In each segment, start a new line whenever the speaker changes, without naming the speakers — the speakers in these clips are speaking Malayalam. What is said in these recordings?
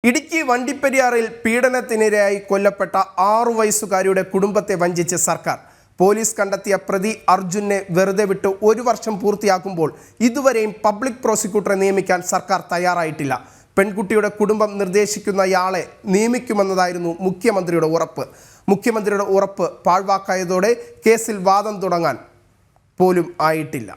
ഇടുക്കി വണ്ടിപ്പെരിയാറിൽ പീഡനത്തിനിരയായി കൊല്ലപ്പെട്ട 6 വയസ്സുകാരിയുടെ കുടുംബത്തെ വഞ്ചിച്ച് സർക്കാർ. പോലീസ് കണ്ടെത്തിയ പ്രതി അർജുനെ വെറുതെ വിട്ട് 1 വർഷം പൂർത്തിയാക്കുമ്പോൾ ഇതുവരെയും പബ്ലിക് പ്രോസിക്യൂട്ടറെ നിയമിക്കാൻ സർക്കാർ തയ്യാറായിട്ടില്ല. പെൺകുട്ടിയുടെ കുടുംബം നിർദ്ദേശിക്കുന്നയാളെ നിയമിക്കുമെന്നതായിരുന്നു മുഖ്യമന്ത്രിയുടെ ഉറപ്പ്. മുഖ്യമന്ത്രിയുടെ ഉറപ്പ് പാഴ്വാക്കായതോടെ കേസിൽ വാദം തുടങ്ങാൻ പോലും ആയിട്ടില്ല.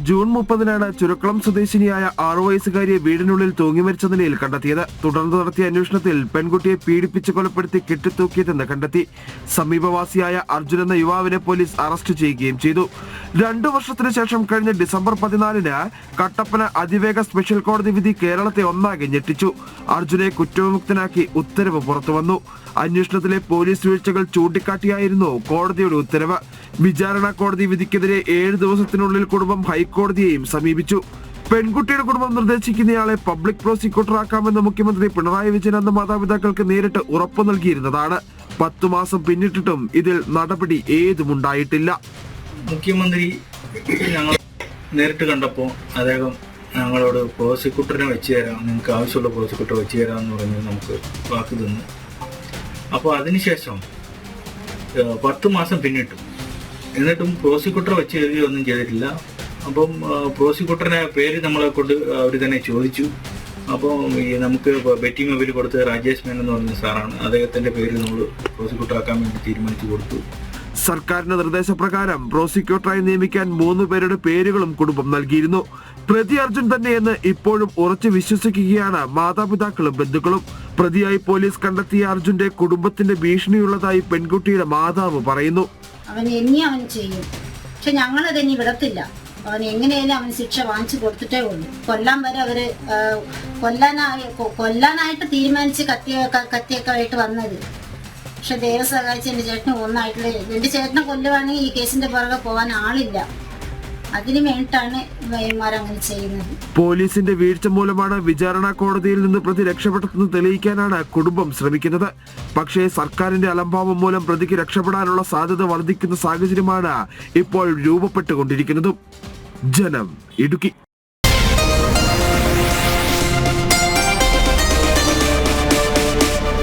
ജൂൺ 30 ചുരക്കുളം സ്വദേശിനിയായ 6 വയസ്സുകാരിയെ വീടിനുള്ളിൽ തൂങ്ങി മരിച്ച നിലയിൽ കണ്ടെത്തിയത്. തുടർന്ന് നടത്തിയ അന്വേഷണത്തിൽ പെൺകുട്ടിയെ പീഡിപ്പിച്ച് കൊലപ്പെടുത്തി കെട്ടിത്തൂക്കിയതെന്ന് കണ്ടെത്തി. സമീപവാസിയായ അർജുൻ എന്ന യുവാവിനെ പോലീസ് അറസ്റ്റ് ചെയ്യുകയും ചെയ്തു. 2 വർഷത്തിന് ശേഷം കഴിഞ്ഞ ഡിസംബർ 14 കട്ടപ്പന അതിവേഗ സ്പെഷ്യൽ കോടതി വിധി കേരളത്തെ ഒന്നാകെ ഞെട്ടിച്ചു. അർജുനെ കുറ്റവിമുക്തനാക്കി ഉത്തരവ് പുറത്തുവന്നു. അന്വേഷണത്തിലെ പോലീസ് വീഴ്ചകൾ ചൂണ്ടിക്കാട്ടിയായിരുന്നു കോടതിയുടെ ഉത്തരവ്. വിചാരണ കോടതി വിധിക്കെതിരെ 7 ദിവസത്തിനുള്ളിൽ കുടുംബം ഹൈക്കോടതിയെയും സമീപിച്ചു. പെൺകുട്ടിയുടെ കുടുംബം നിർദ്ദേശിക്കുന്നയാളെ പബ്ലിക് പ്രോസിക്യൂട്ടറാക്കാമെന്ന് മുഖ്യമന്ത്രി പിണറായി വിജയൻ അന്ന് മാതാപിതാക്കൾക്ക് നേരിട്ട് ഉറപ്പു നൽകിയിരുന്നതാണ്. 10 മാസം പിന്നിട്ടിട്ടും ഇതിൽ നടപടി ഏതുമുണ്ടായിട്ടില്ല.
മുഖ്യമന്ത്രി ഞങ്ങൾ നേരിട്ട് കണ്ടപ്പോൾ അദ്ദേഹം ഞങ്ങളോട് പ്രോസിക്യൂട്ടറിനെ വെച്ച് തരാം, നിങ്ങൾക്ക് ആവശ്യമുള്ള പ്രോസിക്യൂട്ടർ വെച്ച് തരാമെന്ന് പറഞ്ഞ് നമുക്ക് വാക്ക് തന്നു. അപ്പോൾ അതിനുശേഷം 10 മാസം പിന്നിട്ടു. എന്നിട്ടും പ്രോസിക്യൂട്ടർ വെച്ച് എഴുതിയൊന്നും ചെയ്തിട്ടില്ല. അപ്പം പ്രോസിക്യൂട്ടറിനെ പേര് നമ്മളെ കൊണ്ട് അവർ തന്നെ ചോദിച്ചു. അപ്പോൾ നമുക്ക് ബെറ്റി മൊബൈൽ കൊടുത്തത് രാജേഷ് മേനൻ എന്ന് പറഞ്ഞ സാറാണ്. അദ്ദേഹത്തിൻ്റെ പേര് നമ്മൾ പ്രോസിക്യൂട്ടർ ആക്കാൻ വേണ്ടി തീരുമാനിച്ചു കൊടുത്തു.
സർക്കാരിന്റെ നിർദ്ദേശപ്രകാരം പ്രോസിക്യൂട്ടറായി നിയമിക്കാൻ 3 പേരുടെ പേരുകളും കുടുംബം നൽകിയിരുന്നു. പ്രതി അർജുൻ തന്നെയെന്ന് ഇപ്പോഴും ഉറച്ചു വിശ്വസിക്കുകയാണ് മാതാപിതാക്കളും ബന്ധുക്കളും. പ്രതിയായി പോലീസ് കണ്ടെത്തിയ അർജുന്റെ കുടുംബത്തിന്റെ ഭീഷണിയുള്ളതായി പെൺകുട്ടിയുടെ മാതാവ് പറയുന്നു.
അവൻ ചെയ്യും, പക്ഷെ ഞങ്ങളതിനി വിടത്തില്ല. അവൻ എങ്ങനെയാലും അവന് ശിക്ഷ വാങ്ങിച്ചു കൊടുത്തിട്ടേ ഉള്ളൂ. കൊല്ലാൻ വരെ അവര് കൊല്ലാനായിട്ട് തീരുമാനിച്ച് കത്തിയൊക്കെ ആയിട്ട് വന്നത്. പക്ഷെ ദൈവം സഹായിച്ച് എന്റെ ചേട്ടന് ഒന്നായിട്ടില്ല. എന്റെ ചേട്ടനെ കൊല്ലുവാണെങ്കിൽ ഈ കേസിന്റെ പുറകെ പോകാൻ ആളില്ല. അതിനു വേണ്ടിയിട്ടാണ് അങ്ങനെ ചെയ്യുന്നത്.
പോലീസിന്റെ വീഴ്ച മൂലമാണ് വിചാരണ കോടതിയിൽ നിന്ന് പ്രതി രക്ഷപ്പെട്ടതെന്ന് തെളിയിക്കാനാണ് കുടുംബം ശ്രമിക്കുന്നത്. പക്ഷേ സർക്കാരിന്റെ അലംഭാവം മൂലം പ്രതിക്ക് രക്ഷപ്പെടാനുള്ള സാധ്യത വർദ്ധിക്കുന്ന സാഹചര്യമാണ് ഇപ്പോൾ രൂപപ്പെട്ടുകൊണ്ടിരിക്കുന്നതും. ജനം, ഇടുക്കി.